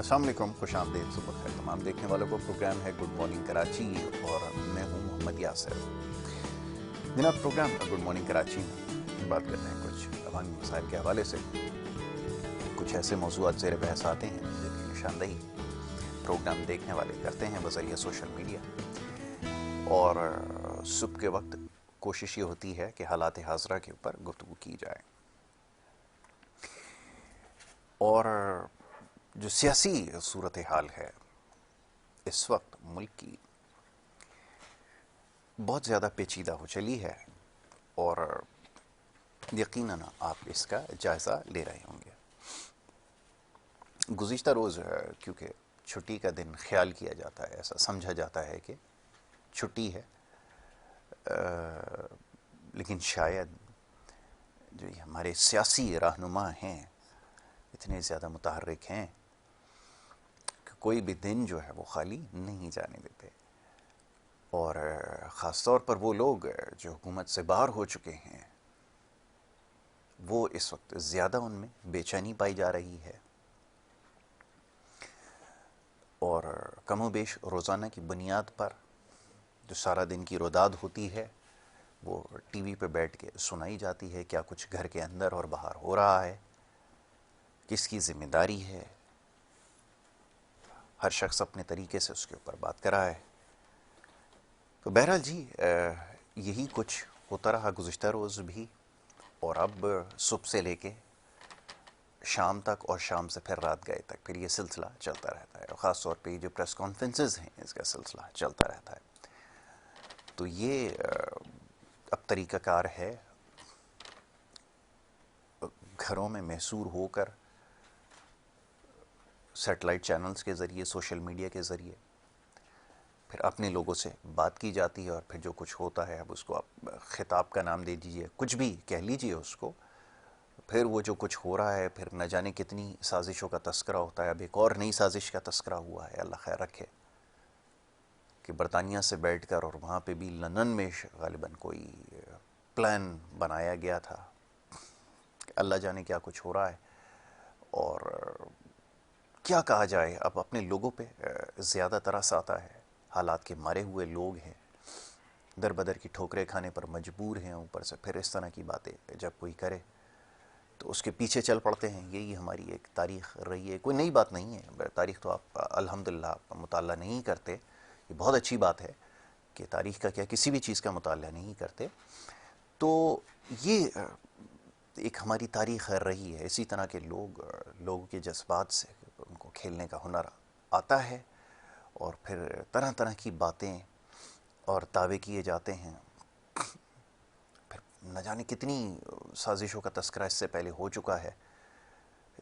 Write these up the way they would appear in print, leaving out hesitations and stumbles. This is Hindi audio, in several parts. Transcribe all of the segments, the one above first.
अस्सलाम वालेकुम, खुश आमदीद, सुबह खैर तमाम देखने वालों को। प्रोग्राम है गुड मॉर्निंग कराची और मैं हूं मोहम्मद यासिर। जनाब, प्रोग्राम गुड मॉर्निंग कराची में बात करते हैं कुछ अवामी मसाइल के हवाले से। कुछ ऐसे मौज़ूआत ज़ेर बहस आते हैं जिनकी निशानदही प्रोग्राम देखने वाले करते हैं बज़रिया सोशल मीडिया। और सुबह के वक्त कोशिश ये होती है कि हालात हाज़रा के ऊपर गुफ्तगू की जाए। और जो सियासी सूरत हाल है इस वक्त मुल्क की, बहुत ज़्यादा पेचीदा हो चली है और यकीनन आप इसका जायज़ा ले रहे होंगे। गुज़िश्ता रोज़ क्योंकि छुट्टी का दिन ख्याल किया जाता है, ऐसा समझा जाता है कि छुट्टी है, लेकिन शायद जो ये हमारे सियासी रहनुमा हैं इतने ज़्यादा मुतहर्रिक हैं कि कोई भी दिन जो है वो खाली नहीं जाने देते। और ख़ास तौर पर वो लोग जो हुकूमत से बाहर हो चुके हैं, वो इस वक्त ज़्यादा उनमें बेचैनी पाई जा रही है। और कमोबेश रोज़ाना की बुनियाद पर जो सारा दिन की रोदाद होती है वो टीवी पे बैठ के सुनाई जाती है। क्या कुछ घर के अंदर और बाहर हो रहा है, किसकी ज़िम्मेदारी है, हर शख्स अपने तरीके से उसके ऊपर बात कर रहा है। तो बहरहाल जी, यही कुछ होता रहा गुज़िश्ता रोज़ भी, और अब सुबह से लेके शाम तक और शाम से फिर रात गए तक फिर ये सिलसिला चलता रहता है। और ख़ास तौर पे जो प्रेस कॉन्फ्रेंसेस हैं इसका सिलसिला चलता रहता है। तो ये अब तरीक़ाकार है घरों में मैसूर होकर सेटेलाइट चैनल्स के ज़रिए, सोशल मीडिया के ज़रिए फिर अपने लोगों से बात की जाती है। और फिर जो कुछ होता है, अब उसको आप ख़िताब का नाम दे दीजिए, कुछ भी कह लीजिए उसको, फिर वो जो कुछ हो रहा है फिर न जाने कितनी साजिशों का तस्करा होता है। अब एक और नई साजिश का तस्करा हुआ है, अल्लाह खैर रखे, कि बरतानिया से बैठकर, और वहाँ पे भी लंदन में ग़ालिबन कोई प्लान बनाया गया था। अल्लाह जाने क्या कुछ हो रहा है। और क्या कहा जाए, अब अपने लोगों पे ज़्यादा तरस आता है। हालात के मारे हुए लोग हैं, दर बदर की ठोकरें खाने पर मजबूर हैं। ऊपर से फिर इस तरह की बातें जब कोई करे तो उसके पीछे चल पड़ते हैं। यही हमारी एक तारीख़ रही है, कोई नई बात नहीं है। तारीख़ तो आप अल्हम्दुलिल्लाह मुताला नहीं करते, ये बहुत अच्छी बात है कि तारीख़ का क्या, किसी भी चीज़ का मुताला नहीं करते। तो ये एक हमारी तारीख़ रही है। इसी तरह के लोगों के जज्बात से उनको खेलने का हुनर आता है, और फिर तरह तरह की बातें और दावे किए जाते हैं। फिर न जाने कितनी साजिशों का तस्करा इससे पहले हो चुका है,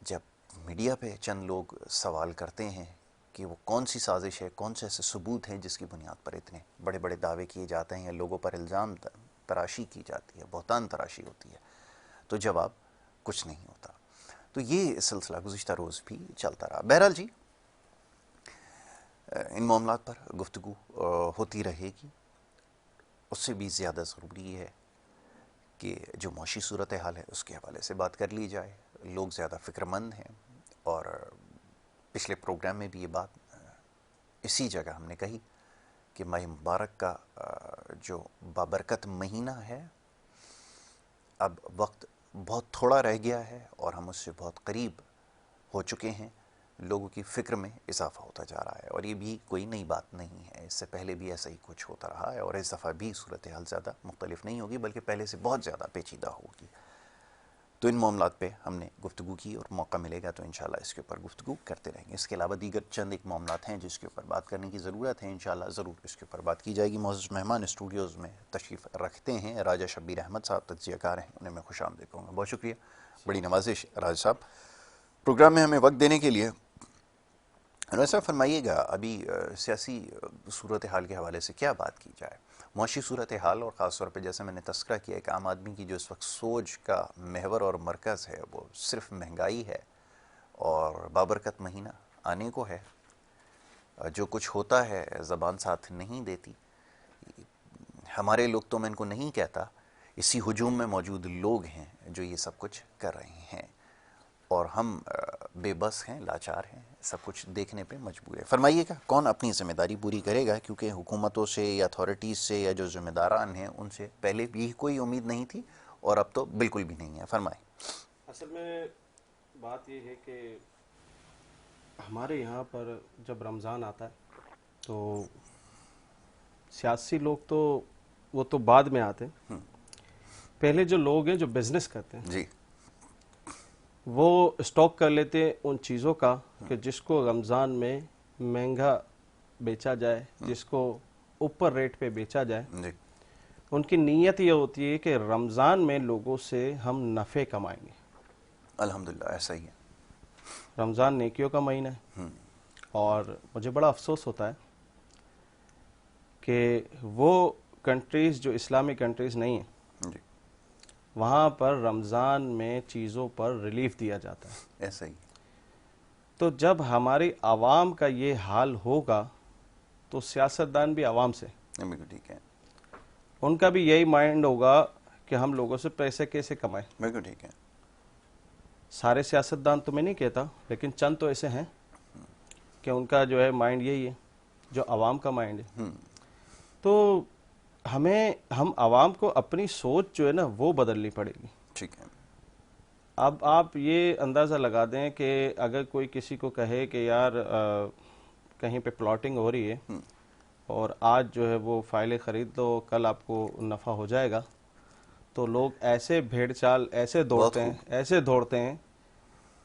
जब मीडिया पे चंद लोग सवाल करते हैं कि वो कौन सी साजिश है, कौन से ऐसे सबूत हैं जिसकी बुनियाद पर इतने बड़े बड़े दावे किए जाते हैं, या लोगों पर इल्ज़ाम तराशी की जाती है, बहतान तराशी होती है। तो जवाब कुछ नहीं होता। तो ये सिलसिला गुज़िश्ता रोज़ भी चलता रहा। बहरहाल जी, इन मामलात पर गुफ्तगू होती रहेगी। उससे भी ज़्यादा ज़रूरी है कि जो मौशी सूरत हाल है उसके हवाले से बात कर ली जाए। लोग ज़्यादा फ़िक्रमंद हैं, और पिछले प्रोग्राम में भी ये बात इसी जगह हमने कही कि माह मुबारक का जो बाबरकत महीना है, अब वक्त बहुत थोड़ा रह गया है और हम उससे बहुत करीब हो चुके हैं। लोगों की फ़िक्र में इजाफ़ा होता जा रहा है, और ये भी कोई नई बात नहीं है। इससे पहले भी ऐसा ही कुछ होता रहा है, और इस दफ़ा भी सूरत हाल ज़्यादा मुख्तलिफ नहीं होगी, बल्कि पहले से बहुत ज़्यादा पेचीदा होगी। तो इन मामलात पे हमने गुफ्तगू की, और मौका मिलेगा तो इंशाल्लाह इसके ऊपर गुफ्तगू करते रहेंगे। इसके अलावा दीगर चंद एक मामलात हैं जिसके ऊपर बात करने की ज़रूरत है। इंशाल्लाह ज़रूर इसके ऊपर बात की जाएगी। मौजूद मेहमान स्टूडियोज़ में तशरीफ़ रखते हैं राजा शब्बीर अहमद साहब, तज्ज़ियाकार हैं, उन्हें मैं खुशामदीद कहूँगा। बहुत शुक्रिया, बड़ी नवाजिश राजा साहब, प्रोग्राम में हमें वक्त देने के लिए। वैसा फरमाइएगा, अभी सियासी सूरत हाल के हवाले से क्या बात की जाए। मौशी सूरत हाल, और ख़ास तौर पे जैसे मैंने तस्करा किया कि आम आदमी की जो इस वक्त सोच का महवर और मरकज़ है वो सिर्फ महंगाई है, और बाबरकत महीना आने को है। जो कुछ होता है ज़बान साथ नहीं देती। हमारे लोग तो मैं इनको नहीं कहता, इसी हुजूम में मौजूद लोग हैं जो ये सब कुछ कर रहे हैं। और हम बेबस हैं, लाचार हैं, सब कुछ देखने पे मजबूर है। फरमाइएगा कौन अपनी जिम्मेदारी पूरी करेगा, क्योंकि हुकूमतों से या अथॉरिटीज़ से या जो जिम्मेदारान हैं उनसे पहले भी कोई उम्मीद नहीं थी और अब तो बिल्कुल भी नहीं है। फरमाएं। असल में बात ये है कि हमारे यहाँ पर जब रमज़ान आता है तो सियासी लोग तो वो तो बाद में आते हैं, पहले जो लोग हैं जो बिजनेस करते हैं जी, वो स्टॉक कर लेते हैं उन चीज़ों का कि जिसको रमज़ान में महंगा बेचा जाए, जिसको ऊपर रेट पे बेचा जाए। जी, उनकी नीयत ये होती है कि रमज़ान में लोगों से हम नफ़े कमाएंगे। अल्हम्दुलिल्लाह ऐसा ही है। रमज़ान नेकियों का महीना है और मुझे बड़ा अफसोस होता है कि वो कंट्रीज़ जो इस्लामिक कंट्रीज़ नहीं हैं जी, वहाँ पर रमज़ान में चीज़ों पर रिलीफ दिया जाता है। ऐसा ही। तो जब हमारी आवाम का ये हाल होगा तो सियासतदान भी आवाम से, बिल्कुल ठीक है, उनका भी यही माइंड होगा कि हम लोगों से पैसे कैसे कमाएं। बिल्कुल ठीक है। सारे सियासतदान तो मैं नहीं कहता, लेकिन चंद तो ऐसे हैं कि उनका जो है माइंड यही है जो आवाम का माइंड है। तो हम आवाम को अपनी सोच जो है ना वो बदलनी पड़ेगी। ठीक है। अब आप ये अंदाज़ा लगा दें कि अगर कोई किसी को कहे कि यार कहीं पे प्लॉटिंग हो रही है और आज जो है वो फाइलें ख़रीद लो, कल आपको नफ़ा हो जाएगा, तो लोग ऐसे भेड़ चाल ऐसे दौड़ते हैं, ऐसे दौड़ते हैं,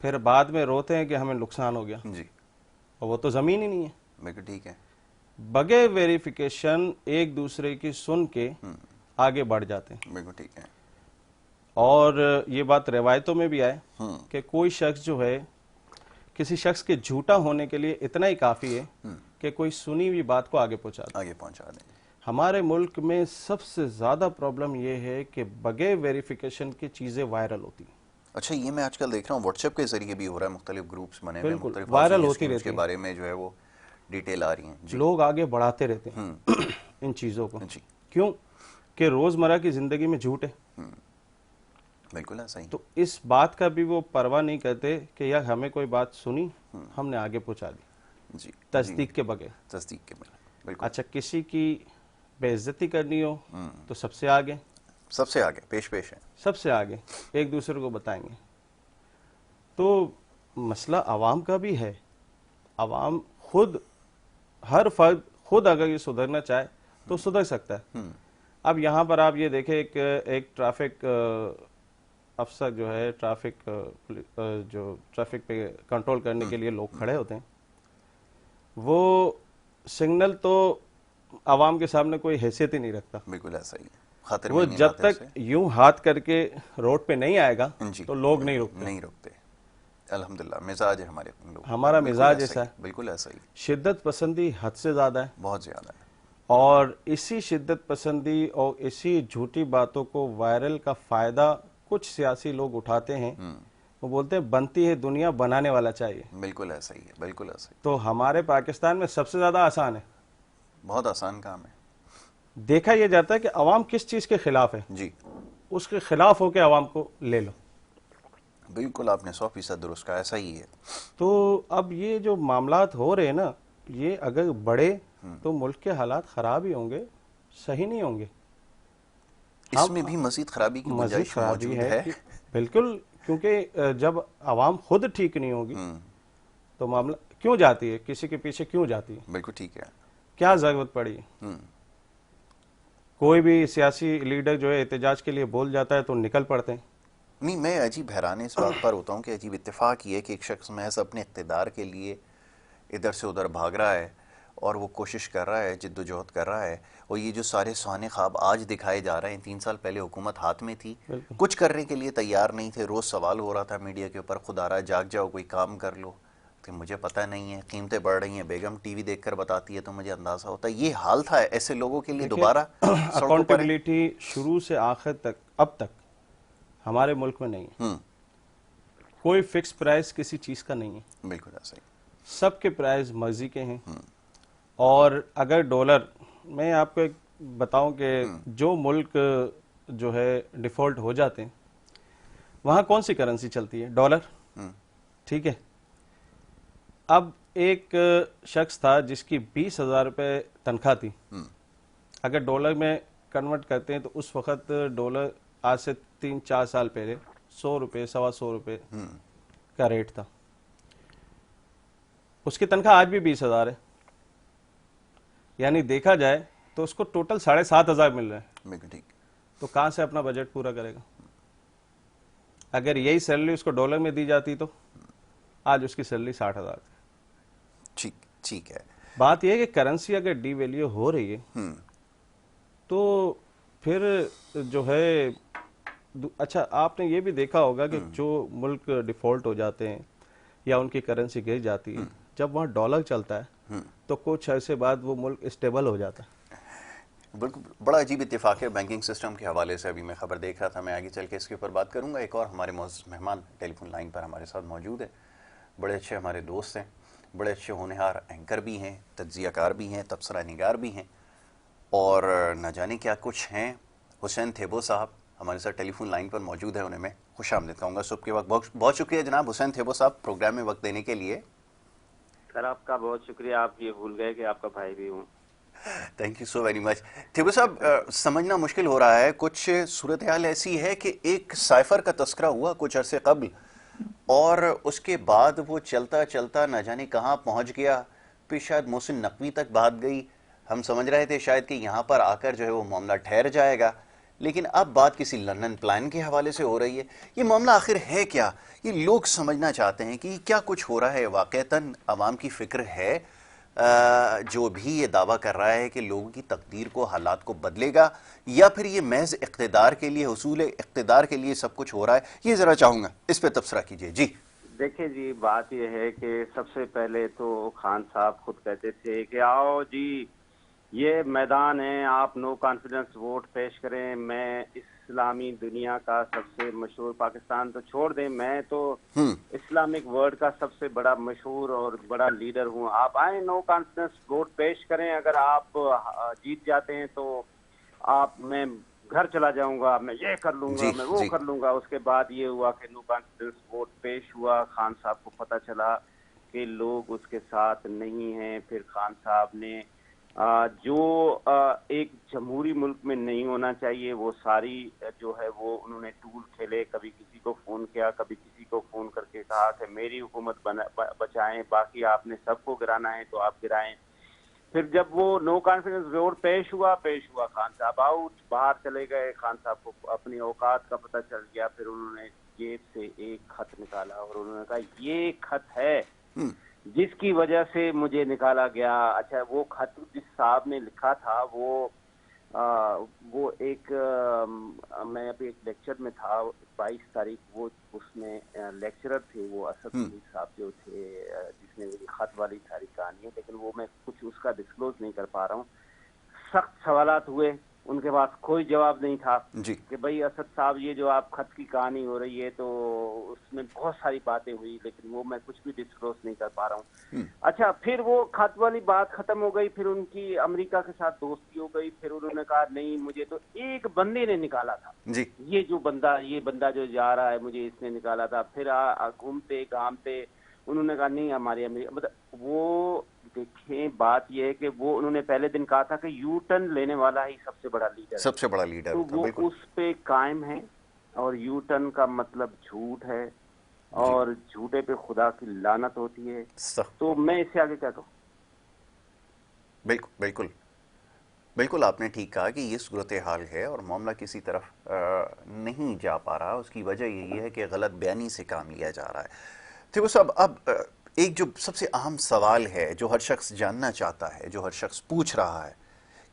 फिर बाद में रोते हैं कि हमें नुकसान हो गया। जी, और वो तो ज़मीन ही नहीं है। बिल्कुल ठीक है। बगैर वेरिफिकेशन एक दूसरे की सुन के आगे बढ़ जाते हैं। बिल्कुल ठीक है। और ये बात रिवायतों में भी आए कि कोई शख्स जो है किसी शख्स के झूठा होने के लिए इतना ही काफ़ी है कि कोई सुनी हुई बात को आगे पहुंचा दे। आगे पहुंचा दें। हमारे मुल्क में सबसे ज़्यादा प्रॉब्लम ये है कि बगैर वेरिफिकेशन की चीज़ें वायरल होती हैं। अच्छा, ये मैं आजकल देख रहा हूँ व्हाट्सएप के जरिए भी हो रहा है, मुख्तलिफ ग्रुप्स बने हुए, बिल्कुल मुख्तलिफ वायरल हाउसिंग होती स्कीम्स रहती के हैं, बारे में जो है वो डिटेल आ रही हैं। जी, लोग आगे बढ़ाते रहते हैं इन चीज़ों को। जी, क्यों? कि रोज़मर्रा की ज़िंदगी में झूठ है। बिल्कुल ऐसा ही। तो इस बात का भी वो परवाह नहीं करते कि यार हमें कोई बात सुनी, हमने आगे पहुंचा दी जी, तस्दीक के बगैर। तस्दीक के बिना, बिल्कुल। अच्छा, किसी की बेइज्जती करनी हो तो सबसे आगे, सबसे आगे पेश है। सबसे आगे एक दूसरे को बताएंगे। तो मसला आवाम का भी है। आवाम खुद, हर फर्द खुद अगर ये सुधरना चाहे तो सुधर सकता है। अब यहाँ पर आप ये देखें, एक ट्रैफिक अफसर जो है, जो ट्रैफिक पे कंट्रोल करने के लिए लोग खड़े होते हैं, वो सिग्नल तो आवाम के सामने कोई हैसियत ही नहीं रखता। बिल्कुल ऐसा ही है। खातिर वो में नहीं जब लाते तक यूं हाथ करके रोड पे नहीं आएगा जी, तो लोग नहीं रुकते। नहीं रुकते। अल्हम्दुलिल्लाह मिजाज है हमारे लोग, हमारा बिल्कुल मिजाज ऐसा ऐसा ही, है। बिल्कुल ऐसा ही, शिद्दत पसंदी हद से ज़्यादा है। बहुत ज़्यादा है। और इसी शिद्दत पसंदी और इसी झूठी बातों को वायरल का फ़ायदा कुछ सियासी लोग उठाते हैं। वो बोलते हैं बनती है दुनिया, बनाने वाला चाहिए। बिल्कुल ऐसा ही है, बिल्कुल ऐसा ही। तो हमारे पाकिस्तान में सबसे ज़्यादा आसान है। बहुत आसान काम है। देखा यह जाता है कि अवाम किस चीज़ के खिलाफ है, जी, उसके खिलाफ होकर अवाम को ले लो। बिल्कुल आपने 100% दुरुस्त कहा, ऐसा ही है। तो अब ये जो मामलात हो रहे हैं ना, ये अगर बढ़े तो मुल्क के हालात ख़राब ही होंगे, सही नहीं होंगे। इसमें भी मजीद खराबी की मज़ीद गुंजाइश खराबी मौजूद है है। कि बिल्कुल, क्योंकि जब आवाम खुद ठीक नहीं होगी तो मामला क्यों जाती है, किसी के पीछे क्यों जाती है, बिल्कुल ठीक है। क्या ज़रूरत पड़ी है। कोई भी सियासी लीडर जो है एहतजाज के लिए बोल जाता है तो निकल पड़ते हैं। नहीं, मैं अजीब हैरान इस बात पर होता हूँ कि अजीब इत्तेफाक ये है कि एक शख्स महज अपने इक़्तिदार के लिए इधर से उधर भाग रहा है और वो कोशिश कर रहा है, जिद्दोजहद कर रहा है, और ये जो सारे सुहाने ख्वाब आज दिखाए जा रहे हैं, 3 साल पहले हुकूमत हाथ में थी, कुछ करने के लिए तैयार नहीं थे। रोज़ सवाल हो रहा था मीडिया के ऊपर, खुदारा जाग जाओ, कोई काम कर लो, कि मुझे पता नहीं है, कीमतें बढ़ रही हैं, बेगम टीवी देखकर बताती है तो मुझे अंदाज़ा होता है। ये हाल था ऐसे लोगों के लिए दोबारा सड़कों पर है। अकाउंटेबिलिटी शुरू से आखिर तक अब तक हमारे मुल्क में नहीं है। कोई फिक्स प्राइस किसी चीज़ का नहीं है, बिल्कुल ऐसा ही। सबके प्राइस मर्जी के हैं। और अगर डॉलर, मैं आपको एक बताऊं कि जो मुल्क जो है डिफ़ॉल्ट हो जाते हैं वहाँ कौन सी करेंसी चलती है? डॉलर। ठीक है। अब एक शख्स था जिसकी 20,000 रुपये तनख्वाह थी। अगर डॉलर में कन्वर्ट करते हैं तो उस वक्त डॉलर आज से 3-4 साल पहले 100 रुपये, 125 रुपये का रेट था। उसकी तनख्वाह आज भी 20,000 है, यानी देखा जाए तो उसको टोटल 7,500 मिल रहे हैं। ठीक। तो कहां से अपना बजट पूरा करेगा? अगर यही सैलरी उसको डॉलर में दी जाती तो आज उसकी सैलरी 60,000। ठीक ठीक है। बात यह है कि करेंसी अगर डीवैल्यू हो रही है तो फिर जो है अच्छा, आपने ये भी देखा होगा कि जो मुल्क डिफॉल्ट हो जाते हैं या उनकी करेंसी गिर जाती है, जब वहाँ डॉलर चलता है तो कुछ अरसे बाद वो मुल्क स्टेबल हो जाता है। बिल्कुल, बड़ा अजीब इत्तेफाक है बैंकिंग सिस्टम के हवाले से। अभी मैं खबर देख रहा था, मैं आगे चल के इसके ऊपर बात करूंगा। एक और हमारे मोअज़्ज़ज़ मेहमान टेलीफोन लाइन पर हमारे साथ मौजूद है। बड़े अच्छे हमारे दोस्त हैं, बड़े अच्छे होनहार एंकर भी हैं, तज्ज़ियाकार भी हैं, तबसरा निगार भी हैं, और न जाने क्या कुछ हैं। हुसैन थेबो साहब हमारे साथ टेलीफोन लाइन पर मौजूद है, उन्हें मैं खुश आमदीद कहूँगा सुबह के वक्त। बहुत बहुत शुक्रिया जनाब हुसैन थेबो साहब प्रोग्राम में वक्त देने के लिए। सर आपका बहुत शुक्रिया, आप ये भूल गए कि आपका भाई भी हूँ। Thank you so very much. Thebo साहब, समझना मुश्किल हो रहा है, कुछ सूरत हाल ऐसी है कि एक साइफर का तस्करा हुआ कुछ अरसे कबल, और उसके बाद वो चलता चलता न जाने कहाँ पहुँच गया, फिर शायद मोहसिन नकवी तक बात गई। हम समझ रहे थे शायद कि यहाँ पर आकर जो है वो मामला ठहर जाएगा, लेकिन अब बात किसी लंदन प्लान के हवाले से हो रही है। ये मामला आखिर है क्या? ये लोग समझना चाहते हैं कि क्या कुछ हो रहा है वाक़तन। अवाम की फ़िक्र है जो भी ये दावा कर रहा है कि लोगों की तकदीर को, हालात को बदलेगा, या फिर ये महज इक़्तिदार के लिए, हुसूल इक़्तिदार के लिए सब कुछ हो रहा है? ये ज़रा चाहूँगा इस पर तबसरा कीजिए जी। देखिए जी, बात यह है कि सबसे पहले तो खान साहब खुद कहते थे कि आओ जी, ये मैदान है, आप नो कॉन्फिडेंस वोट पेश करें, मैं इस्लामी दुनिया का सबसे मशहूर, पाकिस्तान तो छोड़ दें, मैं तो इस्लामिक वर्ल्ड का सबसे बड़ा मशहूर और बड़ा लीडर हूँ, आप आए, नो कॉन्फिडेंस वोट पेश करें, अगर आप जीत जाते हैं तो आप, मैं घर चला जाऊंगा, मैं ये कर लूंगा, मैं वो कर लूंगा। उसके बाद ये हुआ कि नो कॉन्फिडेंस वोट पेश हुआ, खान साहब को पता चला कि लोग उसके साथ नहीं हैं। फिर खान साहब ने जो एक जमहूरी मुल्क में नहीं होना चाहिए वो सारी जो है वो उन्होंने टूल खेले। कभी किसी को फोन किया, कभी किसी को फोन करके कहा कि मेरी हुकूमत बचाएं, बाकी आपने सबको गिराना है तो आप गिराएं। फिर जब वो नो कॉन्फिडेंस वोट पेश हुआ, खान साहब आउट, बाहर चले गए। खान साहब को अपनी औकात का पता चल गया। फिर उन्होंने जेब से एक खत निकाला और उन्होंने कहा ये खत है जिसकी वजह से मुझे निकाला गया। अच्छा, वो खत जिस साहब ने लिखा था वो एक मैं अभी एक लेक्चर में था 22 तारीख, वो उसमें लेक्चरर थे वो असद साहब जो थे, जिसने ये खत वाली सारी कहानी है, लेकिन वो मैं कुछ उसका डिस्क्लोज नहीं कर पा रहा हूँ। सख्त सवालात हुए, उनके पास कोई जवाब नहीं था कि भाई असद साहब ये जो आप खत की कहानी हो रही है, तो उसमें बहुत सारी बातें हुई, लेकिन वो मैं कुछ भी डिस्क्लोज नहीं कर पा रहा हूँ। अच्छा, फिर वो खत वाली बात खत्म हो गई, फिर उनकी अमेरिका के साथ दोस्ती हो गई। फिर उन्होंने कहा नहीं, मुझे तो एक बंदे ने निकाला था जी। ये बंदा जो जा रहा है, मुझे इसने निकाला था। फिर घूमते घामते उन्होंने कहा नहीं, हमारी अमेरिका, मतलब वो देखें, बात यह है कि वो उन्होंने पहले दिन कहा था कि यू टर्न लेने वाला ही सबसे बड़ा लीडर तो वो उस पे कायम है। और यू टर्न का मतलब झूठ है, और झूठे पे खुदा की लानत होती है। तो मैं इससे आगे क्या कहूँ? बिल्कुल बिल्कुल बिल्कुल, आपने ठीक कहा कि ये सूरत हाल है और मामला किसी तरफ नहीं जा पा रहा। उसकी वजह यही है कि गलत बयानी से काम लिया जा रहा है। तो वो सब अब एक जो सबसे अहम सवाल है, जो हर शख्स जानना चाहता है, जो हर शख्स पूछ रहा है,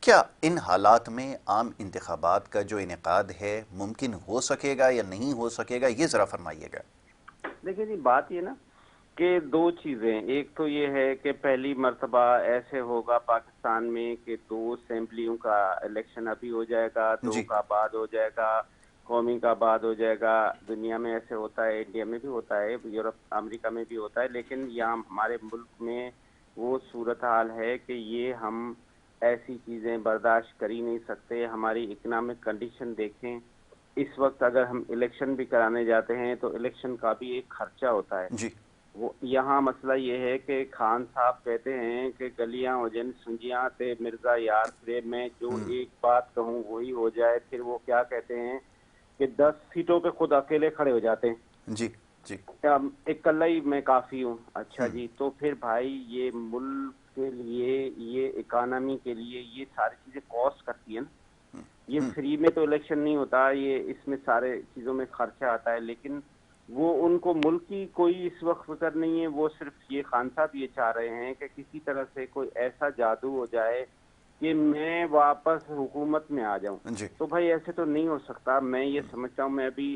क्या इन हालात में आम इंतखाबात का जो इनेकाद है मुमकिन हो सकेगा या नहीं हो सकेगा, ये ज़रा फरमाइएगा। देखिए जी, बात ये ना कि दो चीज़ें, एक तो ये है कि पहली मर्तबा ऐसे होगा पाकिस्तान में कि 2 असेंबलियों का इलेक्शन अभी हो जाएगा, 2 का बाद हो जाएगा, कौमी का बाद हो जाएगा। दुनिया में ऐसे होता है, इंडिया में भी होता है, यूरोप अमेरिका में भी होता है, लेकिन यहाँ हमारे मुल्क में वो सूरत हाल है कि ये हम ऐसी चीज़ें बर्दाश्त कर ही नहीं सकते। हमारी इकनॉमिक कंडीशन देखें, इस वक्त अगर हम इलेक्शन भी कराने जाते हैं तो इलेक्शन का भी एक खर्चा होता है। जी। वो यहाँ मसला ये है कि खान साहब कहते हैं कि गलियां हो जन सुंजियां ते मिर्जा यार फिरे, मैं जो एक बात कहूँ वही हो जाए। फिर वो क्या कहते हैं कि 10 सीटों पे खुद अकेले खड़े हो जाते हैं। जी। जी। इकल्ला ही मैं काफी हूँ। अच्छा जी, तो फिर भाई ये मुल्क के लिए, ये इकोनॉमी के लिए ये सारी चीजें कॉस्ट करती है ना। ये फ्री में तो इलेक्शन नहीं होता, ये इसमें सारे चीजों में खर्चा आता है। लेकिन वो उनको मुल्क की कोई इस वक्त फिक्र नहीं है। वो सिर्फ ये खान साहब ये चाह रहे हैं कि किसी तरह से कोई ऐसा जादू हो जाए कि मैं वापस हुकूमत में आ जाऊं। जी। तो भाई ऐसे तो नहीं हो सकता। मैं ये समझता हूँ, मैं अभी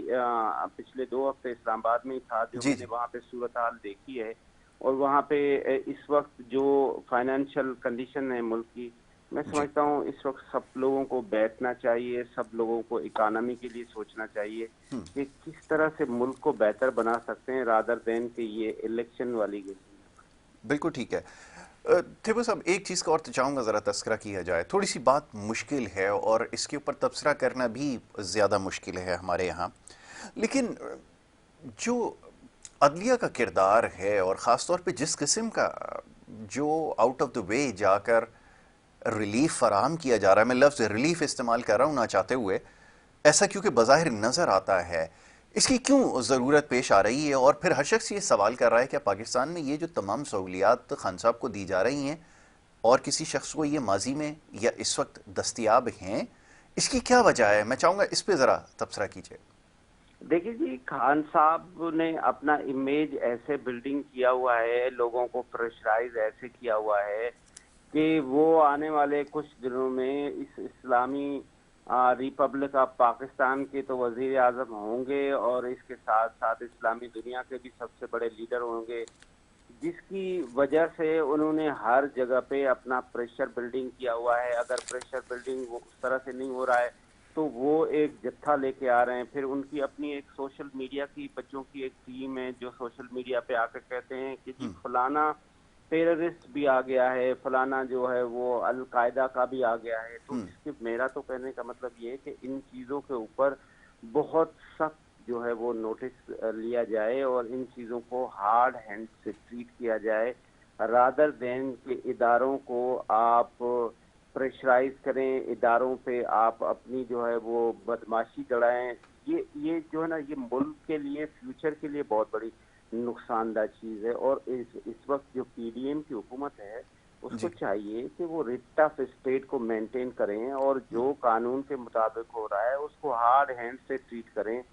पिछले 2 हफ्ते इस्लामाबाद में ही था, जो जी। मैंने जी। वहाँ पे सूरत हाल देखी है। और वहाँ पे इस वक्त जो फाइनेंशियल कंडीशन है मुल्क की, मैं जी। समझता हूँ इस वक्त सब लोगों को बैठना चाहिए, सब लोगों को इकोनॉमी के लिए सोचना चाहिए कि किस तरह से मुल्क को बेहतर बना सकते हैं, रादर देन कि ये इलेक्शन वाली गेम। बिल्कुल ठीक है। थिबो साहब, एक चीज़ का और तो चाहूँगा ज़रा तस्करा किया जाए। थोड़ी सी बात मुश्किल है और इसके ऊपर तबसरा करना भी ज़्यादा मुश्किल है हमारे यहाँ, लेकिन जो अदलिया का किरदार है और ख़ास तौर पे जिस किस्म का जो आउट ऑफ द वे जाकर रिलीफ फराहम किया जा रहा है, मैं लफ्ज़ रिलीफ इस्तेमाल कर रहा हूँ ना चाहते हुए, ऐसा क्योंकि बज़ाहिर नज़र आता है, इसकी क्यों ज़रूरत पेश आ रही है? और फिर हर शख्स ये सवाल कर रहा है कि पाकिस्तान में ये जो तमाम सहूलियात खान साहब को दी जा रही हैं और किसी शख्स को ये माजी में या इस वक्त दस्तयाब हैं, इसकी क्या वजह है? मैं चाहूँगा इस पर ज़रा तबसरा कीजिए। देखिए जी, खान साहब ने अपना इमेज ऐसे बिल्डिंग किया हुआ है, लोगों को प्रेशराइज ऐसे किया हुआ है कि वो आने वाले कुछ दिनों में इस इस्लामी रिपब्लिक ऑफ पाकिस्तान के तो वजीर आजम होंगे और इसके साथ साथ इस्लामी दुनिया के भी सबसे बड़े लीडर होंगे, जिसकी वजह से उन्होंने हर जगह पे अपना प्रेशर बिल्डिंग किया हुआ है। अगर प्रेशर बिल्डिंग वो उस तरह से नहीं हो रहा है तो वो एक जत्था लेके आ रहे हैं। फिर उनकी अपनी एक सोशल मीडिया की बच्चों की एक टीम है जो सोशल मीडिया पे आकर कहते हैं कि जी फलाना टेररिस्ट भी आ गया है, फलाना जो है वो अल-कायदा का भी आ गया है। तो इसके मेरा तो कहने का मतलब ये है कि इन चीज़ों के ऊपर बहुत सख्त जो है वो नोटिस लिया जाए और इन चीज़ों को हार्ड हैंड से ट्रीट किया जाए, रादर देन के इदारों को आप प्रेशराइज करें, इदारों पे आप अपनी जो है वो बदमाशी चढ़ाएं। ये जो है ना, ये मुल्क के लिए, फ्यूचर के लिए बहुत बड़ी नुकसानदायक चीज़ है। और इस वक्त जो पीडीएम की हुकूमत है उसको चाहिए कि वो रिट ऑफ स्टेट को मेंटेन करें और जो कानून के मुताबिक हो रहा है उसको हार्ड हैंड से ट्रीट करें।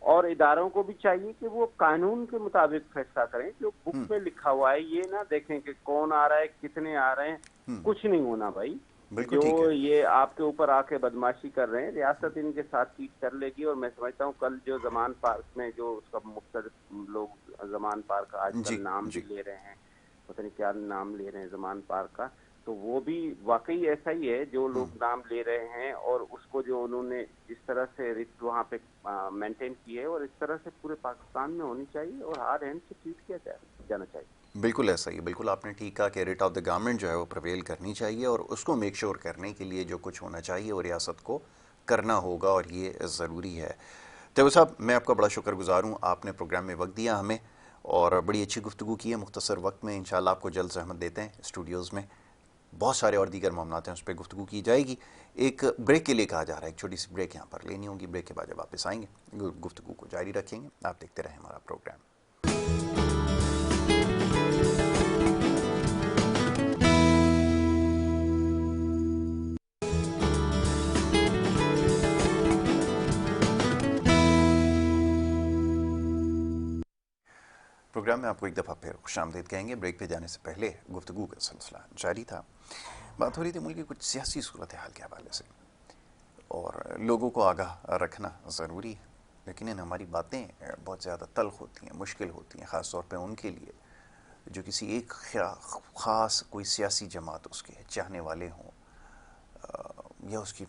और इदारों को भी चाहिए कि वो कानून के मुताबिक फैसला करें, जो बुक में लिखा हुआ है। ये ना देखें कि कौन आ रहा है, कितने आ रहे हैं, कुछ नहीं होना भाई। बिल्कुल ठीक जो है। ये आपके ऊपर आके बदमाशी कर रहे हैं, रियासत इनके साथ ट्रीट कर लेगी। और मैं समझता हूँ कल जो जमान पार्क में जो उसका मुख्तलिफ लोग जमान पार्क का आजकल जी। नाम भी जी। ले रहे हैं, पता नहीं क्या नाम ले रहे हैं जमान पार्क का, तो वो भी वाकई ऐसा ही है जो लोग नाम ले रहे हैं। और उसको जो उन्होंने जिस तरह से रिट वहाँ पे मेंटेन की है, और इस तरह से पूरे पाकिस्तान में होनी चाहिए और हार्ड हैंड से ट्रीट किया जाना चाहिए। बिल्कुल ऐसा ही, बिल्कुल आपने ठीक कहा कि रिट ऑफ द गवर्नमेंट जो है वो प्रवेल करनी चाहिए और उसको मेक श्योर करने के लिए जो कुछ होना चाहिए वो रियासत को करना होगा और ये ज़रूरी है। तो साहब, मैं आपका बड़ा शुक्रगुजार हूँ, आपने प्रोग्राम में वक्त दिया हमें और बड़ी अच्छी गुफ्तगू की है मुख्तसर वक्त में। इंशाल्लाह आपको जल्द ज़हमत देते हैं स्टूडियोज़ में। बहुत सारे और दीगर मामलात हैं, उस पर गुफ्तगू की जाएगी। एक ब्रेक के लिए कहा जा रहा है, एक छोटी सी ब्रेक यहाँ पर लेनी होगी। ब्रेक के बाद जब वापस आएंगे गुफ्तगू को जारी रखेंगे। आप देखते रहें हमारा प्रोग्राम। प्रोग्राम में आपको एक दफ़ा फिर खुशामदीद कहेंगे। ब्रेक पे जाने से पहले गुफ्तगू का सिलसिला जारी था। बात हो रही थी मुल्क की कुछ सियासी सूरत हाल के हवाले से और लोगों को आगाह रखना ज़रूरी है, लेकिन इन हमारी बातें बहुत ज़्यादा तल्ख होती हैं, मुश्किल होती हैं, ख़ास तौर पे उनके लिए जो किसी एक ख़ास कोई सियासी जमात उसके चाहने वाले हों या उसकी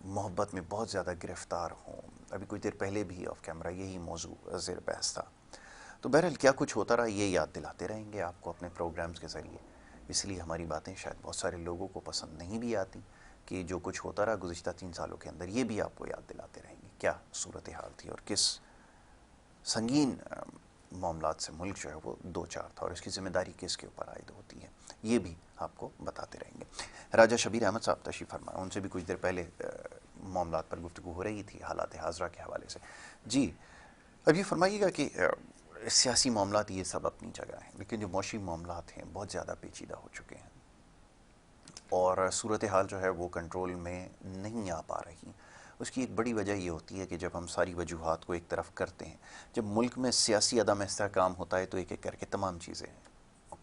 मोहब्बत में बहुत ज़्यादा गिरफ़्तार हों। अभी कुछ देर पहले भी ऑफ कैमरा यही मौजू ज़ेर बहस था। तो बहरहाल क्या कुछ होता रहा ये याद दिलाते रहेंगे आपको अपने प्रोग्राम्स के ज़रिए। इसलिए हमारी बातें शायद बहुत सारे लोगों को पसंद नहीं भी आती, कि जो कुछ होता रहा गुज़िश्ता 3 सालों के अंदर, ये भी आपको याद दिलाते रहेंगे क्या सूरत हाल थी और किस संगीन मामलात से मुल्क जो है वो दो चार था और इसकी ज़िम्मेदारी किसके ऊपर आयद होती है, ये भी आपको बताते रहेंगे। राजा शबीर अहमद साहब तशरीफ़ फरमा, उनसे भी कुछ देर पहले मामलात पर गुफ्तगू हो रही थी हालात हाज़रा के हवाले से। जी, अब ये फरमाइएगा कि सियासी मामलात ये सब अपनी जगह हैं, लेकिन जो मौशी मामलात हैं बहुत ज़्यादा पेचीदा हो चुके हैं और सूरत हाल जो है वो कंट्रोल में नहीं आ पा रही। उसकी एक बड़ी वजह ये होती है कि जब हम सारी वजूहात को एक तरफ करते हैं, जब मुल्क में सियासी अदम इस्तेहकाम होता है तो एक एक करके तमाम चीज़ें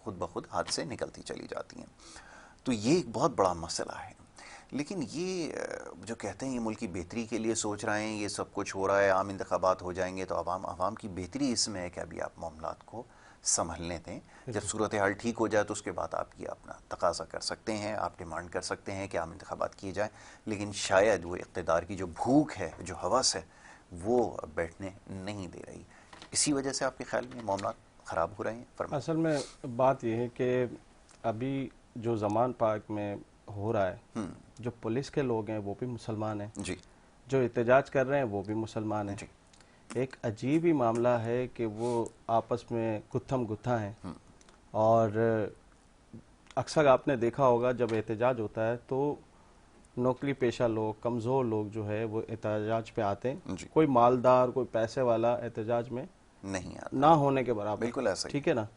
खुद ब खुद हाथ से निकलती चली जाती हैं। तो ये एक बहुत बड़ा मसला है। लेकिन ये जो कहते हैं ये मुल्क की बेहतरी के लिए सोच रहे हैं, ये सब कुछ हो रहा है, आम इंतखाबात हो जाएंगे तो आवाम की बेहतरी इसमें है कि अभी आप मामलात को संभलने दें। जब सूरत हाल ठीक हो जाए तो उसके बाद आप ये अपना तकाजा कर सकते हैं, आप डिमांड कर सकते हैं कि आम इंतखाबात किए जाएँ। लेकिन शायद वो इक़्तिदार की जो भूख है, जो हवस है, वो बैठने नहीं दे रही। इसी वजह से आपके ख्याल में मामला ख़राब हो रहे हैं? असल में बात यह है कि अभी जो ज़मान पाक में हो रहा है, जो पुलिस के लोग हैं वो भी मुसलमान हैं जी, जो एहतजाज कर रहे हैं वो भी मुसलमान हैं। एक अजीब ही मामला है कि वो आपस में गुत्थम गुत्था हैं और अक्सर आपने देखा होगा जब एहतजाज होता है तो नौकरी पेशा लोग, कमज़ोर लोग जो है वो एहतजाज पे आते हैं। कोई मालदार, कोई पैसे वाला एहतजाज में नहीं आता, ना होने के बराबर। बिल्कुल ऐसा, ठीक है ना।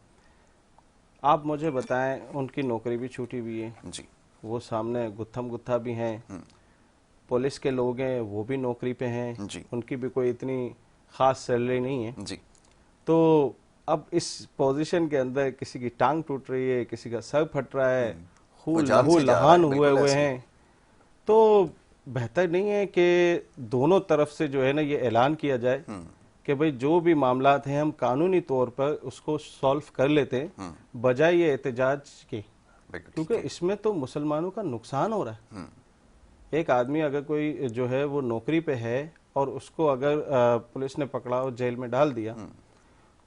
आप मुझे बताएं, उनकी नौकरी भी छूटी हुई है जी, वो सामने गुत्थम गुत्था भी हैं, पुलिस के लोग हैं वो भी नौकरी पे हैं, उनकी भी कोई इतनी ख़ास सैलरी नहीं है जी। तो अब इस पोजीशन के अंदर किसी की टांग टूट रही है, किसी का सर फट रहा है, लहू लहान हुए हैं, तो बेहतर नहीं है कि दोनों तरफ से जो है ना ये ऐलान किया जाए कि भाई जो भी मामलात हैं हम कानूनी तौर पर उसको सॉल्व कर लेते हैं बजाय ये एहतजाज के, क्योंकि इसमें तो मुसलमानों का नुकसान हो रहा है। एक आदमी अगर कोई जो है वो नौकरी पे है और उसको अगर पुलिस ने पकड़ा और जेल में डाल दिया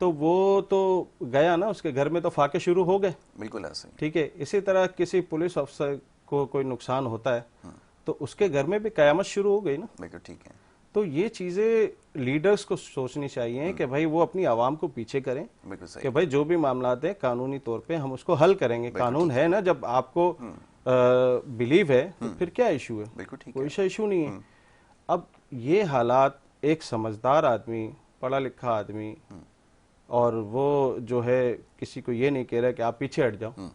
तो वो तो गया ना, उसके घर में तो फाके शुरू हो गए। बिल्कुल ऐसे। ठीक है, इसी तरह किसी पुलिस अफसर को कोई नुकसान होता है तो उसके घर में भी कयामत शुरू हो गई ना। बिल्कुल ठीक है। तो ये चीजें लीडर्स को सोचनी चाहिए कि भाई वो अपनी आवाम को पीछे करें कि भाई जो भी मामलात है कानूनी तौर पे हम उसको हल करेंगे। कानून है ना, जब आपको बिलीव है तो फिर क्या इशू है? बिल्कुल ठीक, कोई सा इशू नहीं है। अब ये हालात, एक समझदार आदमी, पढ़ा लिखा आदमी, और वो जो है किसी को ये नहीं कह रहा कि आप पीछे हट जाओ,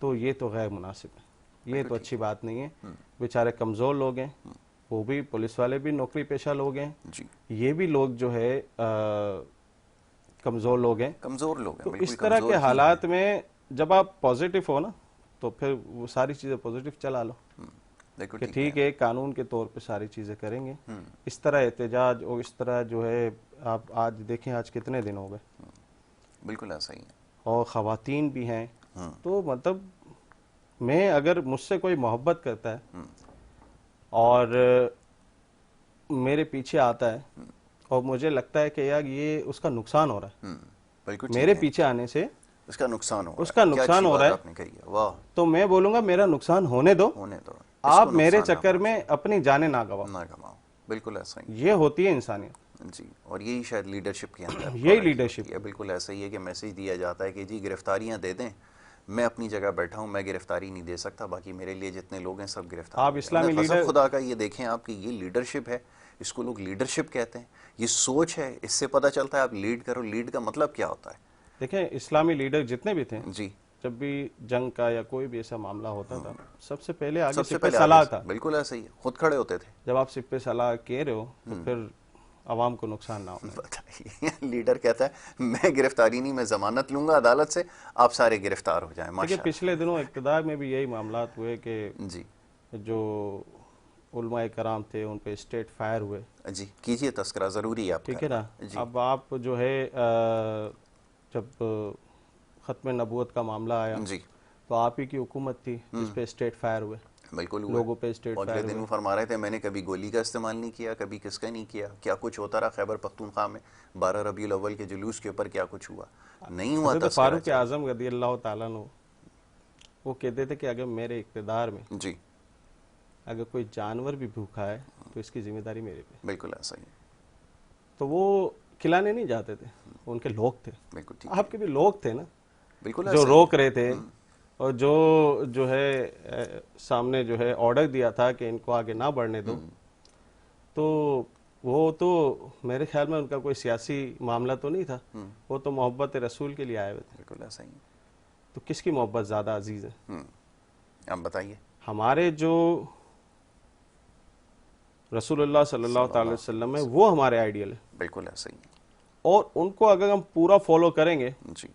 तो ये तो गैर मुनासिब है, ये तो अच्छी बात नहीं है। बेचारे कमज़ोर लोग हैं, वो भी, पुलिस वाले भी नौकरी पेशा लोग हैं जी। ये भी लोग जो है कमज़ोर लोग हैं, तो इस तरह के हालात में जब आप पॉजिटिव हो ना तो फिर वो सारी चीज़ें पॉजिटिव चला लो कि ठीक है कानून के तौर पे सारी चीज़ें करेंगे। इस तरह एहतजाज और इस तरह जो है, आप आज देखें आज कितने दिन हो गए। बिल्कुल ऐसा ही है। और ख़वातीन भी हैं, तो मतलब मैं, अगर मुझसे कोई मोहब्बत करता है और मेरे पीछे आता है और मुझे लगता है कि यार ये उसका नुकसान हो रहा है, मेरे पीछे आने से उसका नुकसान हो रहा है, आपने कही है, वाह, तो मैं बोलूंगा मेरा नुकसान होने दो, आप मेरे चक्कर में अपनी जाने ना गवाओ। बिल्कुल ऐसा ही, ये होती है इंसानियत जी। और यही शायद लीडरशिप के अंदर यही लीडरशिप है। बिल्कुल ऐसा ही है कि मैसेज दिया जाता है कि जी गिरफ्तारियां दे दें, मैं अपनी जगह बैठा हूं, मैं गिरफ्तारी नहीं दे सकता, बाकी मेरे लिए जितने लोग हैं सब गिरफ्तार। आप इस्लामी लीडर खुदा का ये देखें आपकी, ये लीडरशिप है, इसको लोग लीडरशिप कहते हैं, ये सोच है, इससे पता चलता है आप लीड करो। लीड का मतलब क्या होता है? देखें, इस्लामी लीडर जितने भी थे जी, जब भी जंग का या कोई भी ऐसा मामला होता था, सबसे पहले आगे सिपह सलाह था। बिल्कुल ऐसा ही, खुद खड़े होते थे। जब आप सिपह सलाह कह रहे हो तो फिर आवाम को नुकसान ना हो। बताइए, लीडर कहता है मैं गिरफ्तारी नहीं, मैं जमानत लूंगा अदालत से, आप सारे गिरफ्तार हो जाएं। देखिए, पिछले दिनों इक़्तिदार में भी यही मामलात हुए कि जी, जो उलमाए कराम थे उन पे स्टेट फायर हुए। जी, कीजिए तस्करा, जरूरी है आपका। ठीक है ना। अब आप जो है जब खत्म नबूवत का मामला आया जी, तो आप ही की हुकूमत थी जिस पे स्टेट फायर हुए। बिल्कुल, लोगों पे स्टेट फायर हुए। दिन फरमा रहे थे मैंने कभी गोली का इस्तेमाल नहीं किया, कभी किसका नहीं किया। क्या कुछ होता रहा खैबर पख्तूनख्वा में 12 रबीउल अव्वल के जुलूस के ऊपर, क्या कुछ हुआ नहीं हुआ। तो फारूक आजम रज़ियल्लाहु ताला अन्हु वो कहते थे कि अगर मेरे इक़्तिदार में जी अगर कोई जानवर भी भूखा है तो इसकी जिम्मेदारी मेरे पे। बिल्कुल ऐसा ही है। तो वो खिलाने नहीं जाते थे, उनके लोग थे, बिल्कुल ठीक है। आपके भी लोग थे ना बिल्कुल जो ऐसा ही रोक है। रहे थे, और जो है सामने जो है ऑर्डर दिया था कि इनको आगे ना बढ़ने दो। तो वो तो मेरे ख्याल में उनका कोई सियासी मामला तो नहीं था, वो तो मोहब्बत रसूल के लिए आए हुए थे। बिल्कुल ऐसा ही है। तो किसकी मोहब्बत ज़्यादा अजीज़ है? आप बताइए। हमारे जो रसूलुल्लाह सल्लल्लाहु अलैहि वसल्लम है वो हमारे आइडियल है, बिल्कुल ऐसा ही है। और उनको अगर हम पूरा फॉलो करेंगे जी।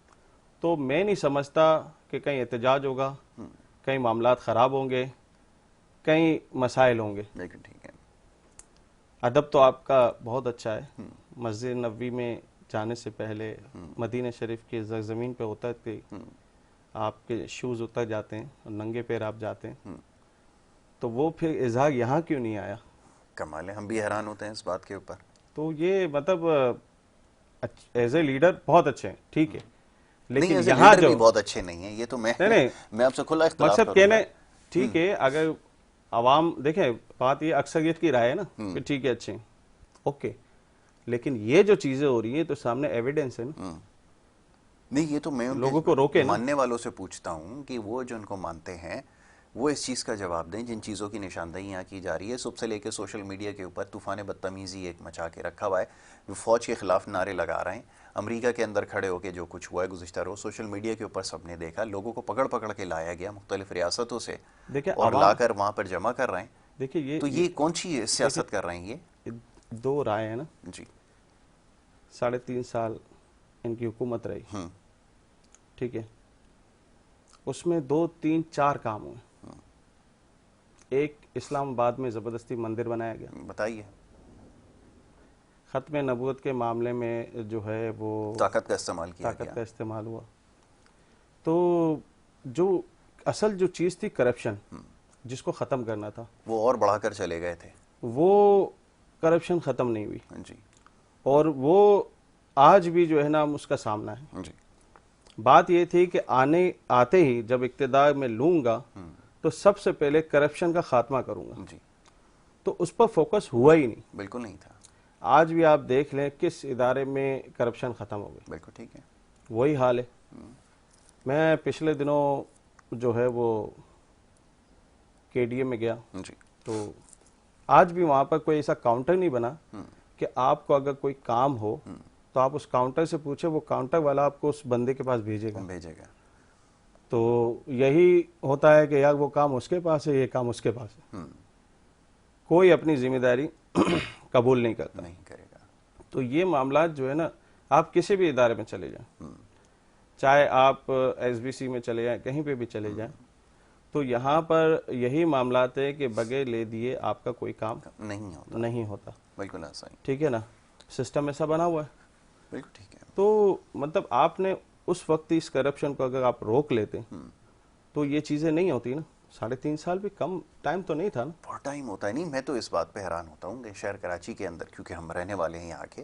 तो मैं नहीं समझता कि कहीं एहतजाज होगा, कहीं मामलात ख़राब होंगे, कहीं मसाइल होंगे। बिल्कुल ठीक है। अदब तो आपका बहुत अच्छा है। मस्जिद नबवी में जाने से पहले मदीना शरीफ की ज़मीन पे उतरते आपके शूज़ उतर जाते हैं और नंगे पैर आप जाते हैं, तो वो फिर इज़हार यहाँ क्यों नहीं आया? कमाल है, हम भी हैरान होते हैं इस बात के ऊपर। तो ये मतलब एज ए लीडर बहुत अच्छे हैं, ठीक है, नहीं, लेकिन ऐसे यहाँ लीडर जो भी बहुत अच्छे नहीं है, ये तो मैं नहीं मैं आपसे खुला इख्तिलाफ मकसद करूंगा। कहने, ठीक है, अगर आवाम देखें, बात ये अक्सरियत की राय है ना कि ठीक है अच्छे हैं, ओके, लेकिन ये जो चीजें हो रही हैं तो सामने एविडेंस है ना। नहीं, ये तो मैं लोगों को रोके उनके ना। मानने वालों से पूछता हूँ कि वो जो उनको मानते हैं वो इस चीज़ का जवाब दें जिन चीज़ों की निशानदेही यहाँ की जा रही है। सुबह से लेकर सोशल मीडिया के ऊपर तूफान बदतमीज़ी एक मचा के रखा हुआ है, वो फ़ौज के ख़िलाफ़ नारे लगा रहे हैं। अमेरिका के अंदर खड़े होकर जो कुछ हुआ है गुज़िश्ता रोज़ सोशल मीडिया के ऊपर सबने देखा, लोगों को पकड़ पकड़ के लाया गया मुख्तलिफ़ रियासतों से, देखिए और लाकर वहाँ पर जमा कर रहे हैं। देखिए तो ये कौन सी सियासत कर रहे हैं ये? दो राय है ना, जी। 3.5 साल इनकी हुकूमत रही, ठीक है, उसमें 2, 3, 4 काम हुए। एक, इस्लामाबाद में ज़बरदस्ती मंदिर बनाया गया। बताइए। ख़त्म नबूवत के मामले में जो है वो ताकत का इस्तेमाल किया ताकत गया। का इस्तेमाल हुआ। तो जो असल जो चीज़ थी करप्शन, जिसको ख़त्म करना था, वो और बढ़ाकर चले गए थे। वो करप्शन ख़त्म नहीं हुई, जी। और वो आज भी जो है ना हम उसका सामना है। जी। बात ये थी कि आते ही जब इक़्तिदार में लूँगा तो सबसे पहले करप्शन का खात्मा करूँगा, जी। तो उस पर फोकस हुआ ही नहीं। बिल्कुल नहीं था। आज भी आप देख लें किस इदारे में करप्शन ख़त्म हो गया, बिल्कुल ठीक है। वही हाल है। मैं पिछले दिनों जो है वो केडीए में गया, जी। तो आज भी वहाँ पर कोई ऐसा काउंटर नहीं बना कि आपको अगर कोई काम हो तो आप उस काउंटर से पूछे, वो काउंटर वाला आपको उस बंदे के पास भेजेगा। तो यही होता है कि यार वो काम उसके पास है, ये काम उसके पास है, कोई अपनी जिम्मेदारी कबूल नहीं करता। नहीं करेगा। तो ये मामला जो है ना, आप किसी भी इदारे में चले जाएं, चाहे आप एसबीसी में चले जाएं, कहीं पे भी चले जाएं, तो यहाँ पर यही मामलात है कि बगैर ले दिए आपका कोई काम नहीं होता। बिल्कुल ऐसा ही। ठीक है ना, सिस्टम ऐसा बना हुआ है। बिल्कुल ठीक है। तो मतलब आपने उस वक्त इस करप्शन को अगर आप रोक लेते तो ये चीज़ें नहीं होती ना। 3.5 साल भी कम टाइम तो नहीं था ना। बहुत टाइम होता है। नहीं, मैं तो इस बात पे हैरान होता हूँ कि शहर कराची के अंदर, क्योंकि हम रहने वाले हैं यहाँ के,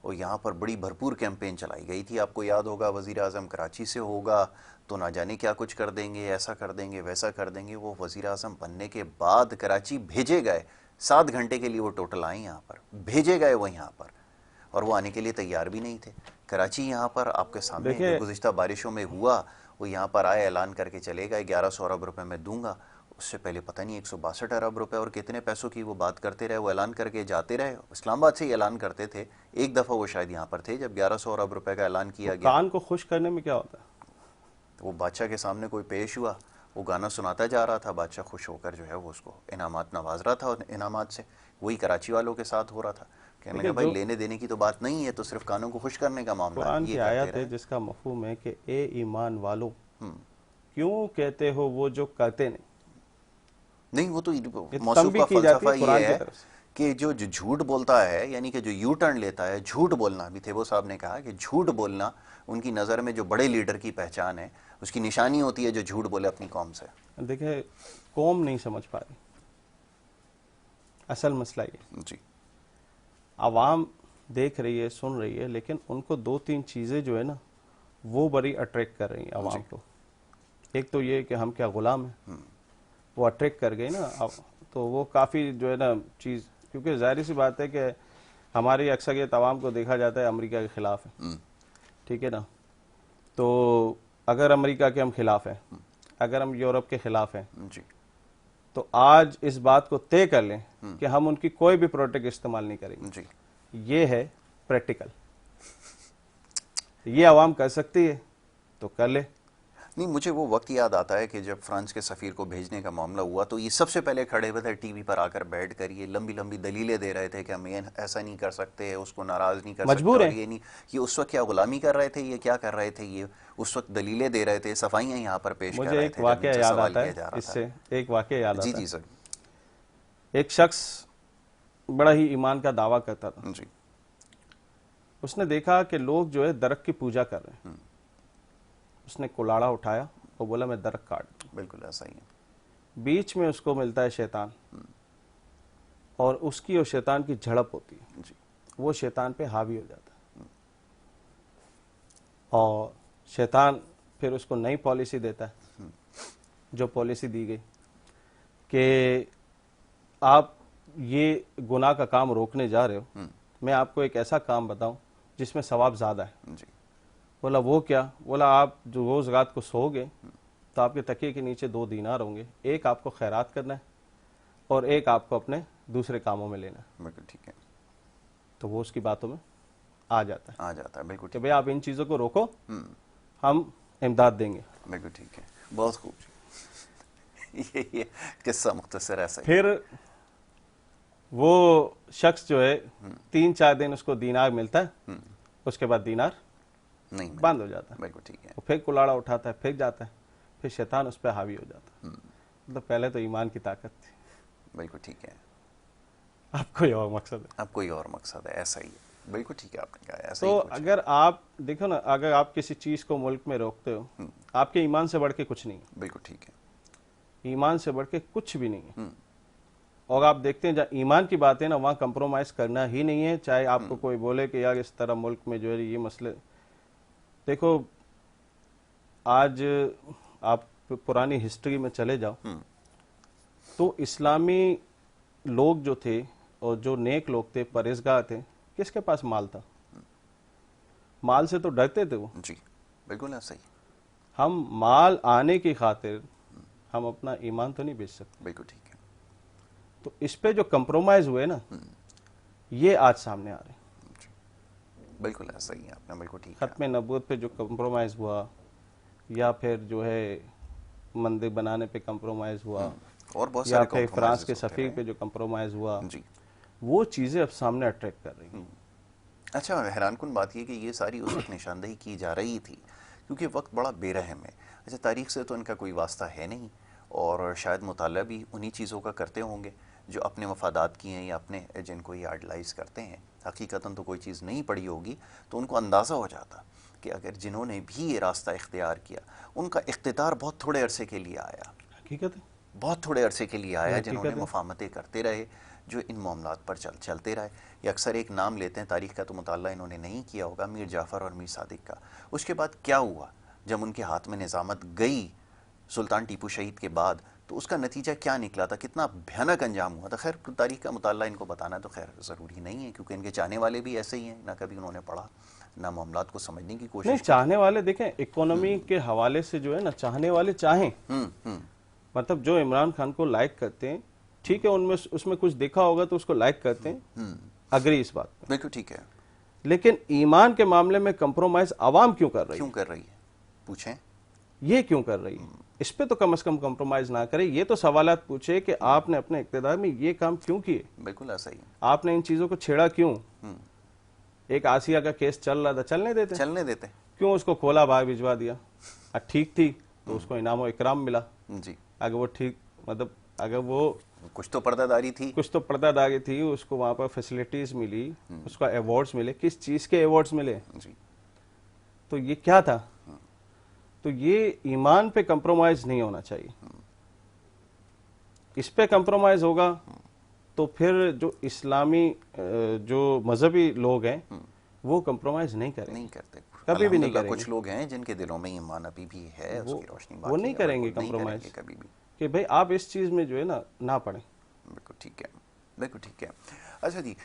और यहाँ पर बड़ी भरपूर कैंपेन चलाई गई थी। आपको याद होगा, वज़ीर आज़म कराची से होगा तो ना जाने क्या कुछ कर देंगे, ऐसा कर देंगे, वैसा कर देंगे। वो वज़ीर आज़म बनने के बाद कराची भेजे गए, 7 घंटे के लिए वो टोटल आए यहाँ पर, भेजे गए वो यहाँ पर, और वो आने के लिए तैयार भी नहीं थे। कराची यहाँ पर आपके सामने जो गुज़िश्ता बारिशों में हुआ, वो यहाँ पर आए, ऐलान करके चले गए 1100 अरब रुपए मैं दूंगा। उससे पहले पता नहीं 162 अरब रुपए और कितने पैसों की वो बात करते रहे, वो ऐलान करके जाते रहे। इस्लामाबाद से ही ऐलान करते थे। एक दफ़ा वो शायद यहाँ पर थे जब 1100 अरब रुपए का ऐलान किया गया। कान को खुश करने में क्या होता है? तो वो बादशाह के सामने कोई पेश हुआ, वो गाना सुनाता जा रहा था, बादशाह खुश होकर जो है वो उसको इनामात नवाज रहा था, और इनामात से वही कराची वालों के साथ हो रहा था। कहने लगा भाई लेने देने की तो बात नहीं है, तो सिर्फ कानों को खुश करने का मामला है। कुरान की आयत है जिसका मफहूम है कि ए ईमान वालों क्यों कहते हो वो जो करते नहीं। वो तो मौसूफ का फलसफा ये है कि जो झूठ बोलता है, यानी कि जो यू टर्न लेता है, झूठ बोलना भी थे वो साहब ने कहा कि झूठ बोलना उनकी नज़र में जो बड़े लीडर की पहचान है, उसकी निशानी होती है जो झूठ बोले अपनी कौम से। देखिए, कौम नहीं समझ पा रही, असल मसला ये जी। आवाम देख रही है, सुन रही है, लेकिन उनको 2-3 चीज़ें जो है ना वो बड़ी अट्रैक्ट कर रही हैं आवाम को। एक तो ये कि हम क्या गुलाम हैं, वो अट्रैक्ट कर गई ना। अब तो वो काफ़ी जो है ना चीज़, क्योंकि जाहिर सी बात है कि हमारी अक्सरियत आवाम को देखा जाता है अमेरिका के ख़िलाफ़ है, ठीक है ना। तो अगर अमेरिका के हम खिलाफ हैं, अगर हम यूरोप के खिलाफ हैं, जी तो आज इस बात को तय कर लें कि हम उनकी कोई भी प्रोडक्ट इस्तेमाल नहीं करेंगे। जी ये है प्रैक्टिकल, ये आवाम कर सकती है तो कर ले। नहीं, मुझे वो वक्त याद आता है कि जब फ्रांस के सफ़ीर को भेजने का मामला हुआ तो ये सबसे पहले खड़े हुए थे टीवी पर आकर बैठ कर, ये लंबी लंबी दलीलें दे रहे थे कि हम ये ऐसा नहीं कर सकते, उसको नाराज़ नहीं कर मजबूर सकते, और हैं। ये नहीं, ये उस वक्त क्या गुलामी कर रहे थे, ये क्या कर रहे थे, ये उस वक्त दलीलें दे रहे थे, सफाइयाँ यहाँ पर पेश कर मुझे रहे एक थे जब वाकया इनसे याद सवाल आता किया है, जा रहा इससे था। एक वाकया याद जी आता जी है। सर। एक शख्स बड़ा ही ईमान का दावा करता था। जी उसने देखा कि लोग जो है दरख्त की पूजा कर रहे हैं। उसने कुलाड़ा उठाया और बोला मैं दरख्त काट दूं। बिल्कुल ऐसा ही है। बीच में उसको मिलता है शैतान, और उसकी और शैतान की झड़प होती है। जी वो शैतान पे हावी हो जाता है, और शैतान फिर उसको नई पॉलिसी देता है। जो पॉलिसी दी गई कि आप ये गुनाह का काम रोकने जा रहे हो, मैं आपको एक ऐसा काम बताऊं जिसमें सवाब ज़्यादा है। जी बोला वो क्या? बोला आप जो रोज़ रात को सोओगे तो आपके तकिए के नीचे 2 दीनार होंगे, एक आपको खैरात करना है और एक आपको अपने दूसरे कामों में लेना है। बिल्कुल ठीक है। तो वो उसकी बातों में आ जाता है आ जाता है, बिल्कुल कि ठीक। भाई आप इन चीज़ों को रोको, हम इमदाद देंगे। बिल्कुल ठीक है, बहुत खूब जी। ये किस्सा मुख्तसर ऐसा ही। फिर वो शख्स जो है 3-4 दिन उसको दीनार मिलता है, उसके बाद दीनार नहीं बंद हो जाता है। बिल्कुल ठीक है। वो फिर कुलाड़ा उठाता है, फिर जाता है, फिर शैतान उस पर हावी हो जाता है। मतलब पहले तो ईमान की ताकत थी, बिल्कुल ठीक है। अब कोई और मकसद है। अब कोई और मकसद है, ऐसा ही है। बिल्कुल ठीक है, आपने कहा ऐसा तो ही कुछ है। अगर आप देखो ना, अगर आप किसी चीज़ को मुल्क में रोकते हो, आपके ईमान से बढ़ के कुछ नहीं है। बिल्कुल ठीक है। ईमान से बढ़ के कुछ भी नहीं है। और आप देखते हैं जहाँ ईमान की बात है ना, वहाँ कंप्रोमाइज़ करना ही नहीं है। चाहे आपको कोई बोले कि यार इस तरह मुल्क में जो है ये मसले, देखो आज आप पुरानी हिस्ट्री में चले जाओ तो इस्लामी लोग जो थे और जो नेक लोग थे, परहेजगार थे, किसके पास माल था? माल से तो डरते थे वो। जी बिल्कुल ऐसा ही। हम माल आने की खातिर हम अपना ईमान तो नहीं बेच सकते। बिल्कुल ठीक है। तो इस पे जो कंप्रोमाइज हुए ना, ये आज सामने आ रहे हैं। बिल्कुल ऐसा ही है, आपने बिल्कुल ठीक है। खत्म नबूवत पे जो कंप्रोमाइज हुआ, या फिर जो है मंदिर बनाने पे कंप्रोमाइज हुआ, और बहुत या सारे फिर फ्रांस के compromises होते सफ़ीर रहे। पे जो कंप्रोमाइज हुआ, जी। वो चीज़ें अब सामने अट्रैक्ट कर रही हैं। अच्छा, हैरानकुन बात यह कि ये सारी उस वक्त निशानदेही की जा रही थी क्योंकि वक्त बड़ा बेरहम है। अच्छा, तारीख से तो इनका कोई वास्ता है नहीं, और शायद मुताला भी उन्हीं चीज़ों का करते होंगे जो अपने मफादात की हैं या अपने जिनको ये आइडलाइज करते हैं। हकीकतन तो कोई चीज़ नहीं पड़ी होगी तो उनको अंदाज़ा हो जाता कि अगर जिन्होंने भी ये रास्ता इख्तियार किया, उनका इख्तियार बहुत थोड़े अरसे के लिए आया, हकीकत है। बहुत थोड़े अरसे के लिए आया, हकीकत जिन्होंने है। मुफाहमतें करते रहे, जो इन मामलात पर चलते रहे। ये अक्सर एक नाम लेते हैं, तारीख़ का तो मुताला इन्होंने नहीं किया होगा, मीर जाफ़र और मीर सादिक का। उसके बाद क्या हुआ जब उनके हाथ में निज़ामत गई सुल्तान टीपू शहीद के बाद, तो उसका नतीजा क्या निकला था, कितना भयानक अंजाम हुआ था। खैर तारीख़ का मुताला इनको बताना तो खैर ज़रूरी नहीं है क्योंकि इनके चाहने वाले भी ऐसे ही हैं, ना कभी उन्होंने पढ़ा ना मामलात को समझने की कोशिश नहीं, की। चाहने वाले देखें, इकोनॉमी के हवाले से जो है ना, चाहने वाले चाहें, मतलब जो इमरान खान को लाइक करते हैं, ठीक है, उनमें उसमें कुछ देखा होगा तो उसको लाइक करते हैं, अग्री इस बात पे, बिल्कुल ठीक है। लेकिन ईमान के मामले में कंप्रोमाइज आवाम क्यों कर रही क्यों है? कर रही है, पूछें। ये क्यों कर रही है? इस पे तो कम से कम कंप्रोमाइज ना करे। ये तो सवालात पूछे कि आपने अपने इक़्तिदार में ये काम क्यों किए, बिल्कुल ऐसा ही, आपने इन चीजों को छेड़ा क्यों? एक आसिया का केस चल रहा था, चलने देते, चलने देते। क्यों उसको खोला बाहर भिजवा दिया? ठीक थी तो उसको इनाम और इकराम मिला। जी, अगर वो ठीक, मतलब अगर वो कुछ तो पर्दादारी थी, कुछ तो पर्दादारी थी, उसको वहां पर फैसिलिटीज मिली, उसको अवार्ड्स मिले, किस चीज के अवार्ड्स मिले? जी तो ये क्या था? तो ये ईमान पे कंप्रोमाइज नहीं होना चाहिए। इस पे कंप्रोमाइज होगा तो फिर जो इस्लामी जो मजहबी लोग हैं वो कंप्रोमाइज नहीं करेंगे, नहीं करते, कभी भी नहीं अल्हम्दुलिल्लाह करेंगे। कुछ लोग हैं जिनके दिलों में ईमान अभी भी है, उसकी रोशनी वो बाकी नहीं है, करेंगे नहीं कंप्रोमाइज करेंगे कभी भी। कि भाई आप इस चीज में जो है ना पड़े। ठीक है, बिल्कुल ठीक है। अच्छा जी,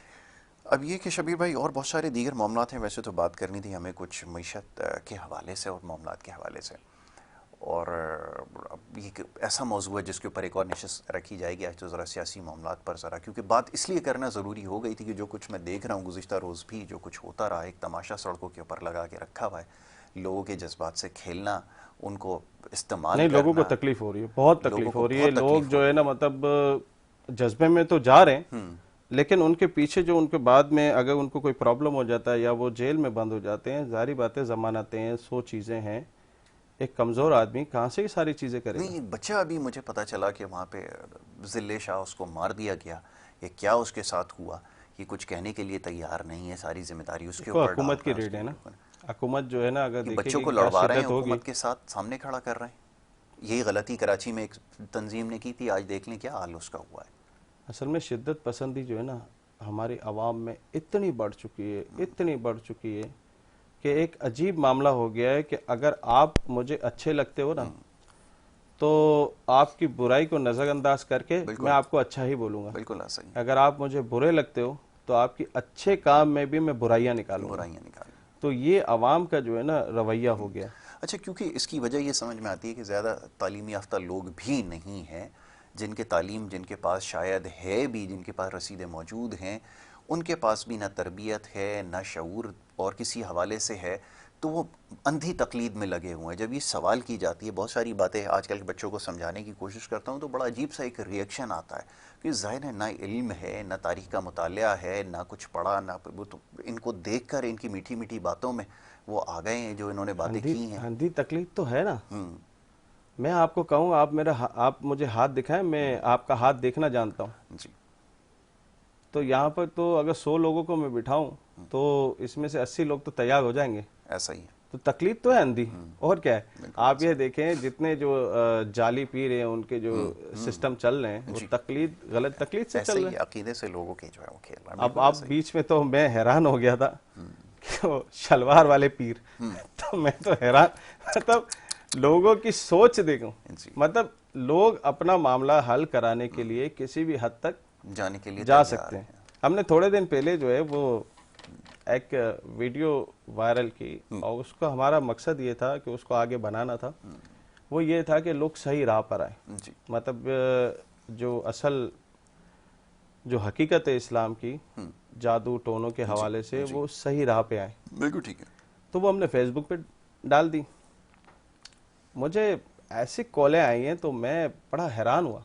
अब ये कि शबीर भाई और बहुत सारे दीगर मामलात हैं, वैसे तो बात करनी थी हमें कुछ मईशत के हवाले से और मामलात के हवाले से, और अब ये एक ऐसा मौजू है जिसके ऊपर एक और नशिस्त रखी जाएगी आज, तो ज़रा सियासी मामलात पर ज़रा, क्योंकि बात इसलिए करना ज़रूरी हो गई थी कि जो कुछ मैं देख रहा हूँ गुज़िश्ता रोज़ भी जो कुछ होता रहा, एक तमाशा सड़कों के ऊपर लगा के रखा हुआ है, लोगों के जज्बात से खेलना, उनको इस्तेमाल नहीं, करना। लोगों को तकलीफ हो रही है, बहुत लोगों तकलीफ को हो रही है। बहुत लोग तकलीफ जो हो है रही ना, मतलब जज्बे में तो जा रहे हैं, लेकिन उनके पीछे जो उनके बाद में अगर उनको कोई प्रॉब्लम हो जाता है या वो जेल में बंद हो जाते हैं, जारी बातें, जमानतें हैं, 100 चीज़ें हैं, एक कमज़ोर आदमी कहाँ से ये सारी चीज़ें करेगा? नहीं, बच्चा अभी मुझे पता चला कि वहाँ पे जिले शाह उसको मार दिया गया, ये क्या उसके साथ हुआ ये कुछ कहने के लिए तैयार नहीं है, सारी जिम्मेदारी उसके तो ऊपर डाल हुकूमत की रहा है, रेड है ना, उसके ऊपर। हुकूमत जो है ना, अगर कि देखेगी बच्चों को कि क्या लड़वा रहे हैं, शिद्दत होगी। हुकूमत के साथ सामने खड़ा कर रहे हैं। यही गलती कराची में एक तंजीम ने की थी, आज देख लें क्या हाल उसका हुआ है। असल में शिद्दत पसंदी जो है ना हमारी आवाम में इतनी बढ़ चुकी है, इतनी बढ़ चुकी है कि एक अजीब मामला हो गया है कि अगर आप मुझे अच्छे लगते हो ना, तो आपकी बुराई को नज़रअंदाज करके बिल्कुल। मैं आपको अच्छा ही बोलूँगा। बिल्कुल ऐसा ही, अगर आप मुझे बुरे लगते हो तो आपकी अच्छे काम में भी मैं बुराइयां निकालूंगा। बुराइयाँ निकाली। तो ये अवाम का जो है ना रवैया हो गया। अच्छा, क्योंकि इसकी वजह ये समझ में आती है कि ज़्यादा तालीमी याफ्ता लोग भी नहीं हैं, जिनके तालीम जिनके पास शायद है भी, जिनके पास रसीदें मौजूद हैं, उनके पास भी ना तरबियत है ना शऊर और किसी हवाले से है, तो वो अंधी तकलीद में लगे हुए हैं। जब ये सवाल की जाती है, बहुत सारी बातें आजकल के बच्चों को समझाने की कोशिश करता हूँ, तो बड़ा अजीब सा एक रिएक्शन आता है कि ज़ाहिर है ना इल्म है, ना तारीख़ का मुतालिया है, ना कुछ पढ़ा, ना वो, तो इनको देख कर इनकी मीठी मीठी बातों में वो आ गए हैं जो इन्होंने बातें की हैं। अंधी तकलीफ तो है ना। मैं आपको कहूँ, आप मुझे हाथ दिखाएं, मैं आपका हाथ देखना जानता हूँ। जी, तो यहाँ पर तो अगर 100 लोगों को मैं बिठाऊं तो इसमें से 80 लोग तो तैयार हो जाएंगे। ऐसा ही है। तो तकलीफ तो है अंधी, और क्या है। आप ये देखें जितने जो जाली पीर हैं उनके जो सिस्टम चल रहे हैं, वो तकलीद, गलत तकलीद से चल रहे हैं। अकीदे से लोगों के जो है वो खेल रहा है। अब बिल्कुल आप ऐसा ही। बीच में तो मैं हैरान हो गया था कि वो शलवार वाले पीर, तो मैं तो हैरान, मतलब लोगों की सोच देखो, जी। मतलब लोग अपना मामला हल कराने के लिए किसी भी हद तक जाने के लिए जा तैयार सकते हैं। हैं। हमने थोड़े दिन पहले जो है वो एक वीडियो वायरल की, और उसका हमारा मकसद ये था कि उसको आगे बनाना था। वो ये था कि लोग सही राह पर आए, जी, मतलब जो असल जो हकीकत है इस्लाम की, जादू टोनों के हवाले से, वो सही राह पे आए। बिल्कुल ठीक है। तो वो हमने फेसबुक पे डाल दी। मुझे ऐसी कॉलें आई हैं तो मैं बड़ा हैरान हुआ।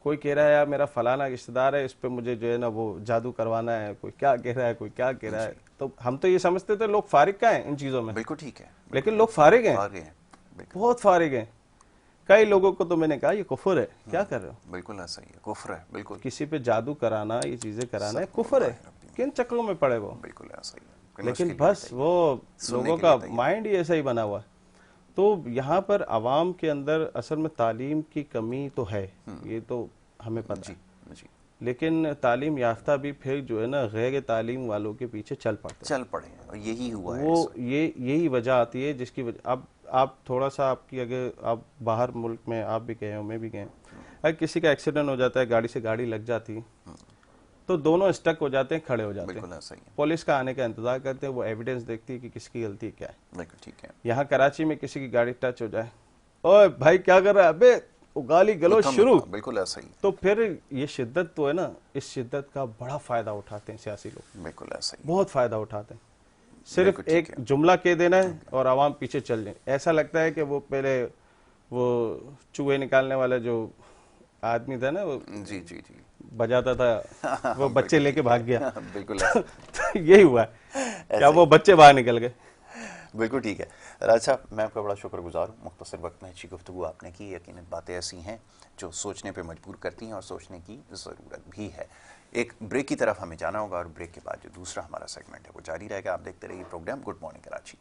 कोई कह रहा है यार मेरा फलाना रिश्तेदार है, इस पे मुझे जो है ना वो जादू करवाना है, कोई क्या कह रहा है, कोई क्या कह रहा है। तो हम तो ये समझते थे लोग फारिग का है इन चीज़ों में। बिल्कुल ठीक है। लेकिन लोग फारिग हैं, आगे हैं। बिल्कुल, बहुत फारिग हैं। कई लोगों को तो मैंने कहा ये कुफर है, क्या कर रहे हो। बिल्कुल ऐसा ही है, कुफ्र है। बिल्कुल, किसी पे जादू कराना, ये चीज़ें कराना है, कुफर है। किन चक्रों में पड़े वो। बिल्कुल ऐसा ही है। लेकिन बस वो लोगों का माइंड ही ऐसा ही बना हुआ है। तो यहाँ पर आवाम के अंदर असल में तालीम की कमी तो है, ये तो हमें पता है। जी, लेकिन तालीम याफ्ता भी फिर जो है ना गैर तालीम वालों के पीछे चल पड़ते हैं। चल पड़े हैं, और यही हुआ है। वो यही वजह आती है जिसकी वजह, अब आप थोड़ा सा आपकी, अगर आप बाहर मुल्क में आप भी गए हो, मैं भी गए, अगर किसी का एक्सीडेंट हो जाता है, गाड़ी से गाड़ी लग जाती है, तो दोनों स्टक हो जाते हैं, खड़े हो जाते हैं। बिल्कुल ऐसा ही है। पुलिस का आने का इंतजार करते हैं, वो एविडेंस देखती है कि किसकी गलती क्या है। बिल्कुल ठीक है। यहाँ कराची में किसी की गाड़ी टच हो जाए, ओए भाई क्या कर रहा है, अबे, वो गाली गलौज शुरू। बिल्कुल ऐसा ही। तो फिर ये शिद्दत तो है ना, इस शिद्दत का बड़ा फायदा उठाते हैं सियासी लोग, बिल्कुल ऐसा ही। बहुत फायदा उठाते हैं। सिर्फ एक जुमला कह देना है और आवाम पीछे चल जाए। ऐसा लगता है कि वो पहले वो चूहे निकालने वाला जो आदमी था ना, वो जी जी जी, बजाता था, वो बच्चे लेके भाग गया। बिल्कुल तो यही हुआ है, क्या वो बच्चे बाहर निकल गए। बिल्कुल ठीक है। राज साहब, मैं आपका बड़ा शुक्रगुजार हूँ, मुख्तसर वक्त में अच्छी गुफ्तगू आपने की। यकीनन बातें ऐसी हैं जो सोचने पे मजबूर करती हैं और सोचने की ज़रूरत भी है। एक ब्रेक की तरफ हमें जाना होगा और ब्रेक के बाद जो दूसरा हमारा सेगमेंट है वो जारी रहेगा। आप देखते रहिए प्रोग्राम गुड मॉर्निंग कराची।